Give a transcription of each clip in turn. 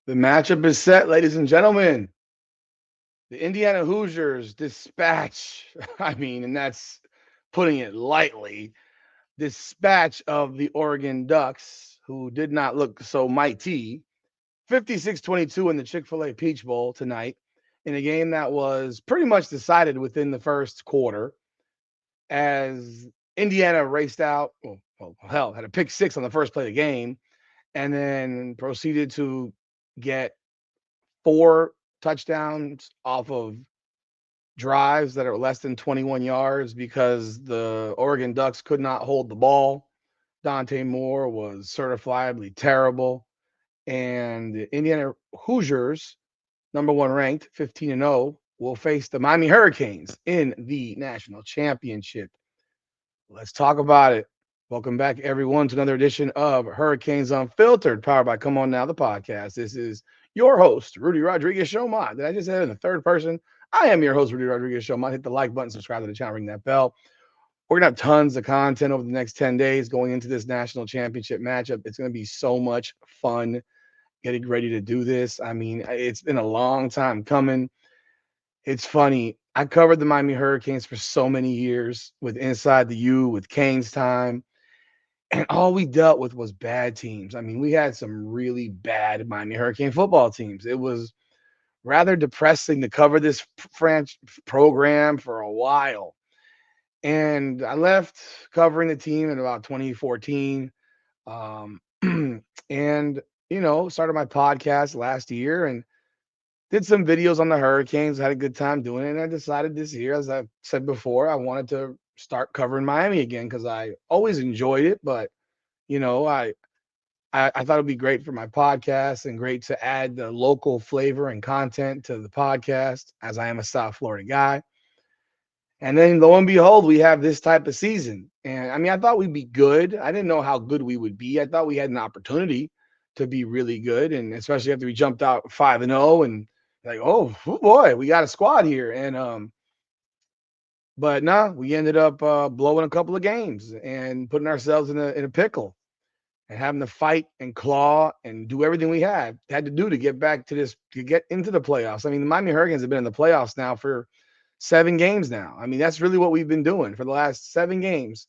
The matchup is set, ladies and gentlemen. The Indiana Hoosiers dispatch, and that's putting it lightly, dispatch of the Oregon Ducks, who did not look so mighty, 56-22 in the Chick-fil-A Peach Bowl tonight, in a game that was pretty much decided within the first quarter as Indiana raced out, hell, had a pick six on the first play of the game, and then proceeded to get four touchdowns off of drives that are less than 21 yards because the Oregon Ducks could not hold the ball. Dante Moore was certifiably terrible. And the Indiana Hoosiers, number one ranked, 15-0, will face the Miami Hurricanes in the national championship. Let's talk about it. Welcome back, everyone, to another edition of Hurricanes Unfiltered, powered by Come On Now, the podcast. This is your host, Rudy Rodriguez Showmont. Did I just say it in the third person? I am your host, Rudy Rodriguez Showmont. Hit the like button, subscribe to the channel, ring that bell. We're going to have tons of content over the next 10 days going into this national championship matchup. It's going to be so much fun getting ready to do this. It's been a long time coming. It's funny. I covered the Miami Hurricanes for so many years with Inside the U, with Kane's time, and all we dealt with was bad teams. We had some really bad Miami Hurricane football teams. It was rather depressing to cover this program for a while. And I left covering the team in about 2014. Um, and, started my podcast last year and did some videos on the Hurricanes. Had a good time doing it. And I decided this year, as I said before, I wanted to start covering Miami again because I always enjoyed it. But, you know, I, I thought it'd be great for my podcast and great to add the local flavor and content to the podcast as I am a South Florida guy. And then lo and behold, we have this type of season. And I thought we'd be good. I didn't know how good we would be. I thought we had an opportunity to be really good. And especially after we jumped out 5-0 and like, oh boy, we got a squad here. But nah, we ended up blowing a couple of games and putting ourselves in a pickle and having to fight and claw and do everything we had to do to get back to this, to get into the playoffs. The Miami Hurricanes have been in the playoffs now for 7 games now. That's really what we've been doing for the last 7 games.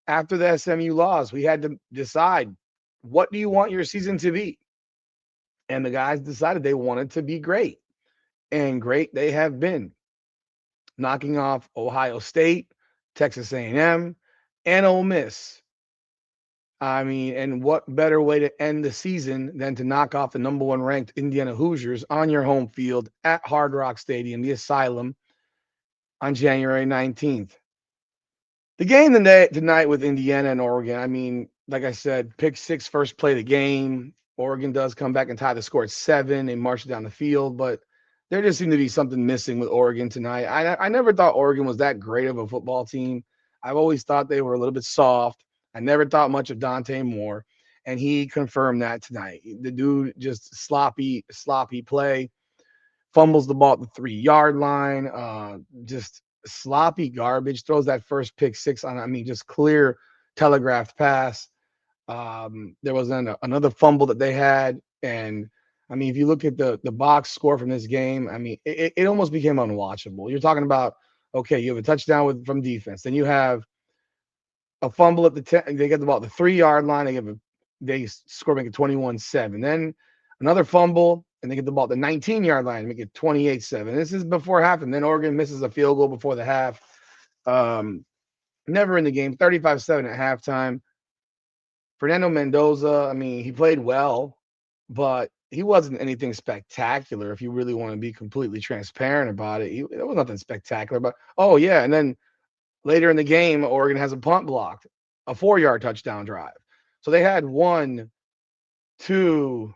After the SMU loss, we had to decide, what do you want your season to be? And the guys decided they wanted to be great. And great they have been, knocking off Ohio State, Texas A&M, and Ole Miss. And what better way to end the season than to knock off the number one ranked Indiana Hoosiers on your home field at Hard Rock Stadium, the Asylum, on January 19th. The game tonight with Indiana and Oregon, like I said, pick six, first play of the game. Oregon does come back and tie the score at 7. They march down the field, but there just seemed to be something missing with Oregon tonight. I never thought Oregon was that great of a football team. I've always thought they were a little bit soft. I never thought much of Dante Moore, and he confirmed that tonight. The dude just sloppy play, fumbles the ball at the 3-yard line, just sloppy garbage, throws that first pick six on, just clear telegraphed pass. There was another fumble that they had. And if you look at the box score from this game, it almost became unwatchable. You're talking about, okay, you have a touchdown from defense, then you have a fumble at the 10, they get the ball at the 3-yard line, they score, make it 21-7. Then another fumble, and they get the ball at the 19-yard line, make it 28-7. This is before half, and then Oregon misses a field goal before the half. Never in the game, 35-7 at halftime. Fernando Mendoza, he played well, but he wasn't anything spectacular. If you really want to be completely transparent about it, there was nothing spectacular. But oh yeah, and then later in the game, Oregon has a punt blocked, a 4-yard touchdown drive. So they had 1, 2,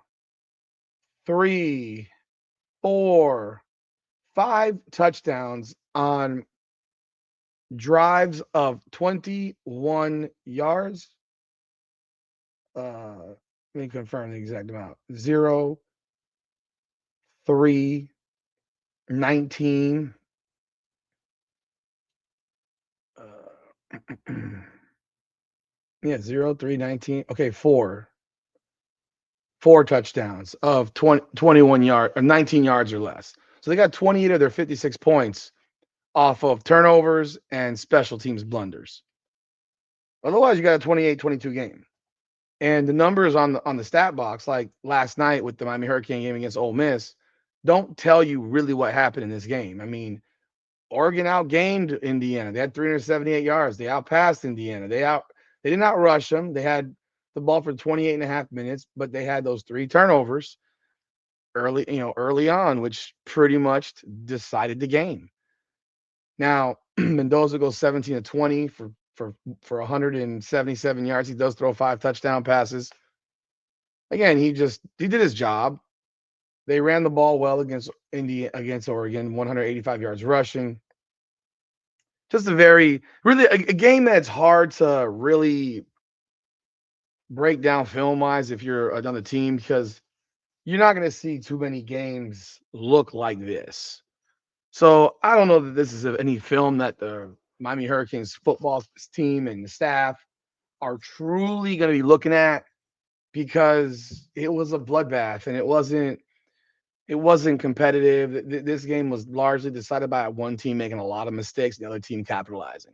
3, 4, 5 touchdowns on drives of 21 yards. Let me confirm the exact amount. 0, 3, 19. Yeah, 0, 3, 19. Okay, 4. 4 touchdowns of 21 yards or 19 yards or less. So they got 28 of their 56 points off of turnovers and special teams blunders. Otherwise, you got a 28-22 game. And the numbers on the stat box, like last night with the Miami Hurricane game against Ole Miss, don't tell you really what happened in this game. I mean, Oregon outgained Indiana. They had 378 yards. They outpassed Indiana. They did not rush them. They had the ball for 28 and a half minutes, but they had those 3 turnovers early on, which pretty much decided the game. Now, Mendoza goes 17 to 20 for 177 yards. He does throw 5 touchdown passes. Again, he did his job. They ran the ball well against Oregon, 185 yards rushing. Just a very really a game that's hard to really break down film wise if you're another team because you're not going to see too many games look like this. So I don't know that this is any film that the Miami Hurricanes football team and the staff are truly going to be looking at because it was a bloodbath and it wasn't competitive. This game was largely decided by one team making a lot of mistakes, and the other team capitalizing.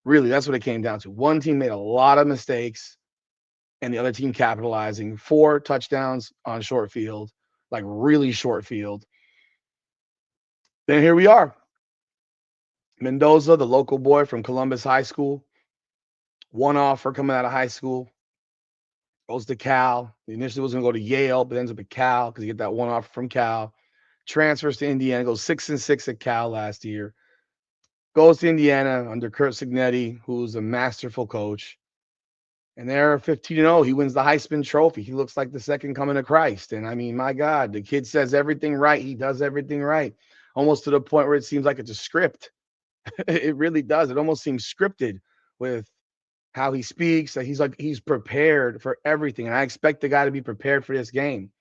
Really, that's what it came down to. One team made a lot of mistakes, and the other team capitalizing. 4 touchdowns on short field, like really short field. Then here we are. Mendoza, the local boy from Columbus High School, one offer coming out of high school, goes to Cal. He initially was going to go to Yale, but ends up at Cal because he get that one offer from Cal. Transfers to Indiana, goes 6-6 at Cal last year. Goes to Indiana under Kurt Signetti, who's a masterful coach. And they're 15-0. He wins the Heisman Trophy. He looks like the second coming of Christ. And I mean, my God, the kid says everything right. He does everything right, almost to the point where it seems like it's a script. It really does. It almost seems scripted with how he speaks. That he's prepared for everything. And I expect the guy to be prepared for this game.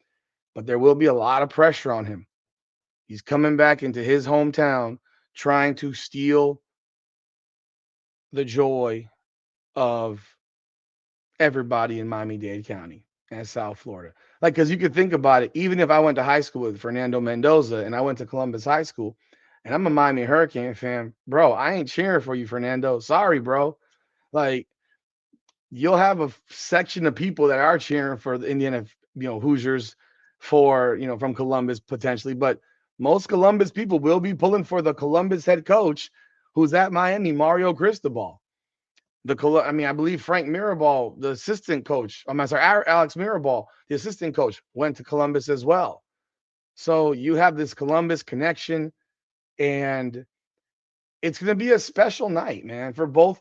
But there will be a lot of pressure on him. He's coming back into his hometown trying to steal the joy of everybody in Miami-Dade County and South Florida. Like, because you could think about it, even if I went to high school with Fernando Mendoza and I went to Columbus High School and I'm a Miami Hurricane fan, bro, I ain't cheering for you, Fernando. Sorry, bro. Like, you'll have a section of people that are cheering for the Indiana, Hoosiers from Columbus potentially, but most Columbus people will be pulling for the Columbus head coach who's at Miami, Mario Cristobal. I believe Frank Mirabal, the assistant coach. I'm sorry, Alex Mirabal, the assistant coach, went to Columbus as well. So you have this Columbus connection, and it's going to be a special night, man, for both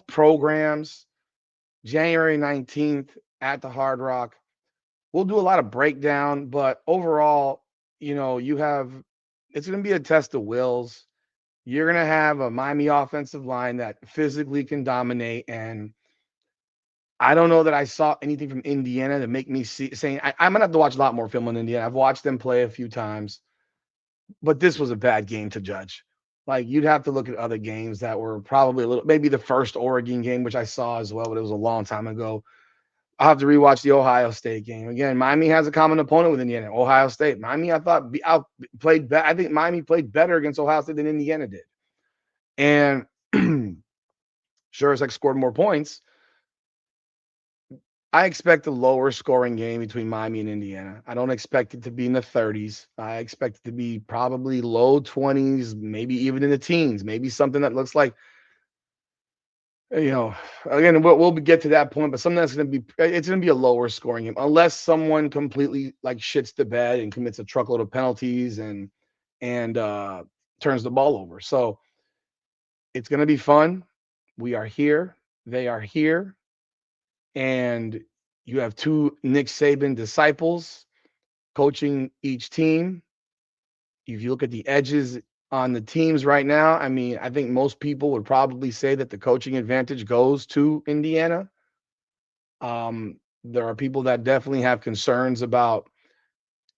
programs. January 19th at the Hard Rock. We'll do a lot of breakdown, but overall, you have it's going to be a test of wills. You're going to have a Miami offensive line that physically can dominate. And I don't know that I saw anything from Indiana to make me saying I'm going to have to watch a lot more film on Indiana. I've watched them play a few times, but this was a bad game to judge. Like, you'd have to look at other games that were probably maybe the first Oregon game, which I saw as well, but it was a long time ago. I'll have to rewatch the Ohio State game. Again, Miami has a common opponent with Indiana, Ohio State. Miami, I thought, outplayed. I think Miami played better against Ohio State than Indiana did. And sure as heck scored more points. I expect a lower scoring game between Miami and Indiana. I don't expect it to be in the 30s. I expect it to be probably low 20s, maybe even in the teens, maybe something that looks like, again, we'll get to that point, but something that's it's going to be a lower scoring game unless someone completely like shits the bed and commits a truckload of penalties and turns the ball over. So it's going to be fun. We are here. They are here. And you have 2 Nick Saban disciples coaching each team. If you look at the edges on the teams right now, I mean, I think most people would probably say that the coaching advantage goes to Indiana. There are people that definitely have concerns about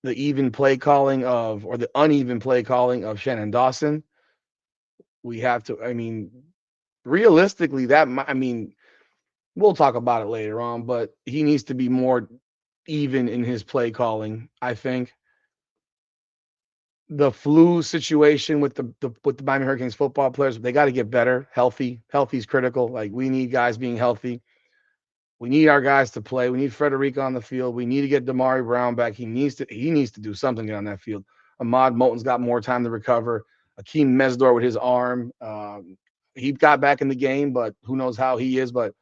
the even play calling or the uneven play calling of Shannon Dawson. We have to, realistically, we'll talk about it later on, but he needs to be more even in his play calling. I think the flu situation with the Miami Hurricanes football players, they got to get better. Healthy, healthy is critical. Like we need guys being healthy. We need our guys to play. We need Frederico on the field. We need to get Damari Brown back. He needs to do something on that field. Ahmad Moulton's got more time to recover. Akeem Mesdor with his arm. He got back in the game, but who knows how he is, but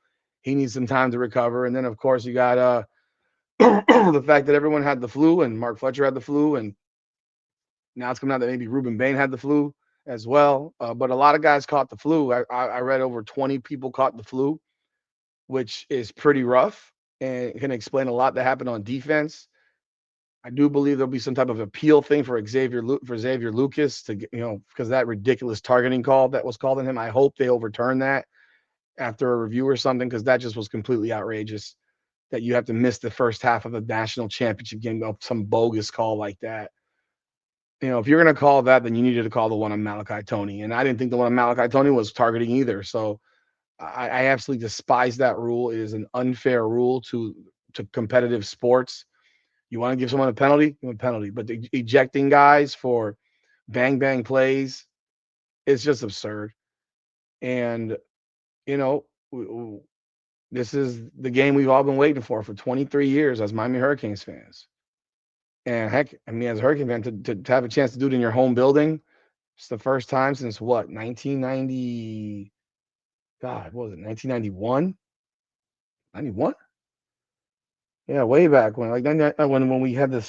he needs some time to recover. And then of course you got the fact that everyone had the flu and Mark Fletcher had the flu, and now it's coming out that maybe Ruben Bain had the flu as well. But a lot of guys caught the flu. I read over 20 people caught the flu, which is pretty rough and can explain a lot that happened on defense. I do believe there'll be some type of appeal thing for Xavier Lucas to because that ridiculous targeting call that was called on him. I hope they overturn that after a review or something because that just was completely outrageous. That you have to miss the first half of a national championship game of some bogus call like that. If you're going to call that, then you needed to call the one on Malachi Tony. And I didn't think the one on Malachi Tony was targeting either. So I absolutely despise that rule. It is an unfair rule to competitive sports. You want to give someone a penalty, give them a penalty. But ejecting guys for bang bang plays is just absurd. And you know, this is the game we've all been waiting for 23 years as Miami Hurricanes fans. And heck, I mean, as a Hurricane fan, to have a chance to do it in your home building, it's the first time since what, 1990? God, what was it, 1991? 91? Yeah, way back when, like when we had the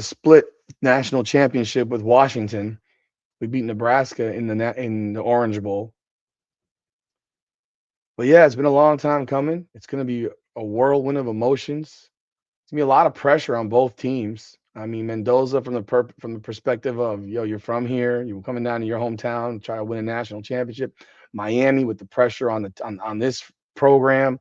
split national championship with Washington. We beat Nebraska in the Orange Bowl. But yeah, it's been a long time coming. It's going to be a whirlwind of emotions. It's gonna be a lot of pressure on both teams. I mean, Mendoza from the perspective of you're from here, you're coming down to your hometown, try to win a national championship. Miami with the pressure on this program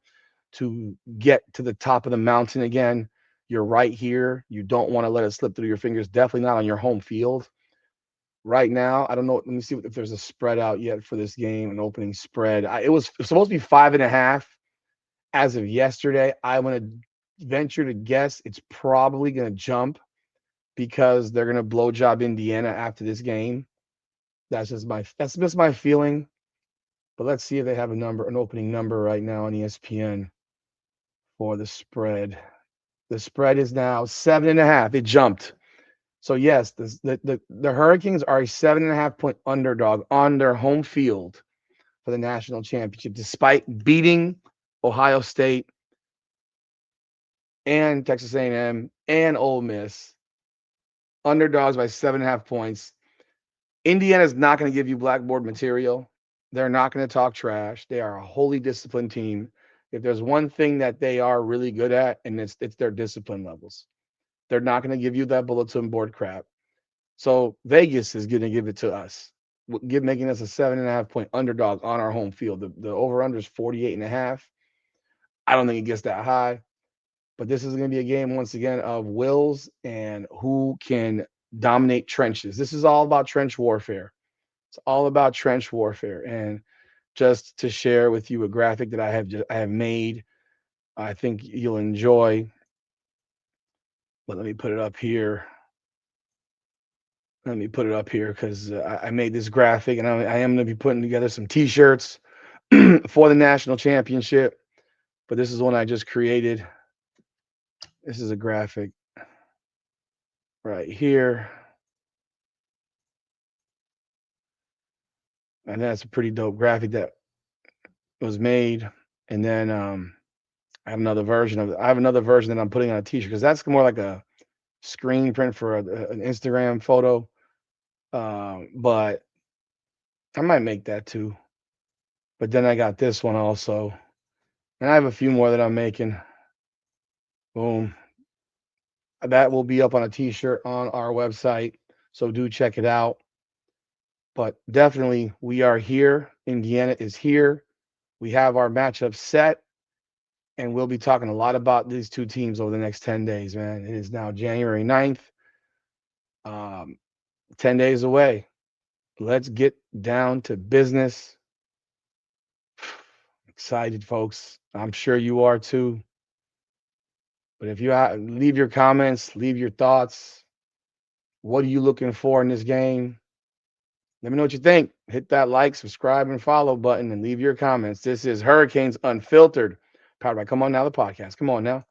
to get to the top of the mountain again. You're right here. You don't want to let it slip through your fingers. Definitely not on your home field. Right now, I don't know. Let me see if there's a spread out yet for this game, an opening spread. It was supposed to be 5.5 as of yesterday. I want to venture to guess it's probably going to jump because they're going to blow job Indiana after this game. That's just my feeling. But let's see if they have an opening number right now on ESPN for the spread. The spread is now 7.5. It jumped. So yes, the Hurricanes are a 7.5 point underdog on their home field for the national championship, despite beating Ohio State and Texas A&M and Ole Miss. Underdogs by 7.5 points. Indiana's not going to give you blackboard material. They're not going to talk trash. They are a wholly disciplined team. If there's one thing that they are really good at, and it's their discipline levels. They're not going to give you that bulletin board crap. So Vegas is going to give it to us, making us a 7.5 point underdog on our home field. The over under is 48.5. I don't think it gets that high, but this is going to be a game once again of wills and who can dominate trenches. This is all about trench warfare. It's all about trench warfare. And just to share with you a graphic that I have made, I think you'll enjoy. But let me put it up here. Let me put it up here because I made this graphic, and I am going to be putting together some T-shirts for the national championship. But this is one I just created. This is a graphic right here, and that's a pretty dope graphic that was made. And then I have another version of it. I have another version that I'm putting on a T-shirt because that's more like a screen print for an Instagram photo. But I might make that too. But then I got this one also, and I have a few more that I'm making. Boom. That will be up on a T-shirt on our website, so do check it out. But definitely, we are here. Indiana is here. We have our matchup set, and we'll be talking a lot about these two teams over the next 10 days, man. It is now January 9th, 10 days away. Let's get down to business. Excited, folks. I'm sure you are too. But if you leave your comments, leave your thoughts. What are you looking for in this game? Let me know what you think. Hit that like, subscribe, and follow button and leave your comments. This is Hurricanes Unfiltered, powered by Come On Now, the podcast. Come on now.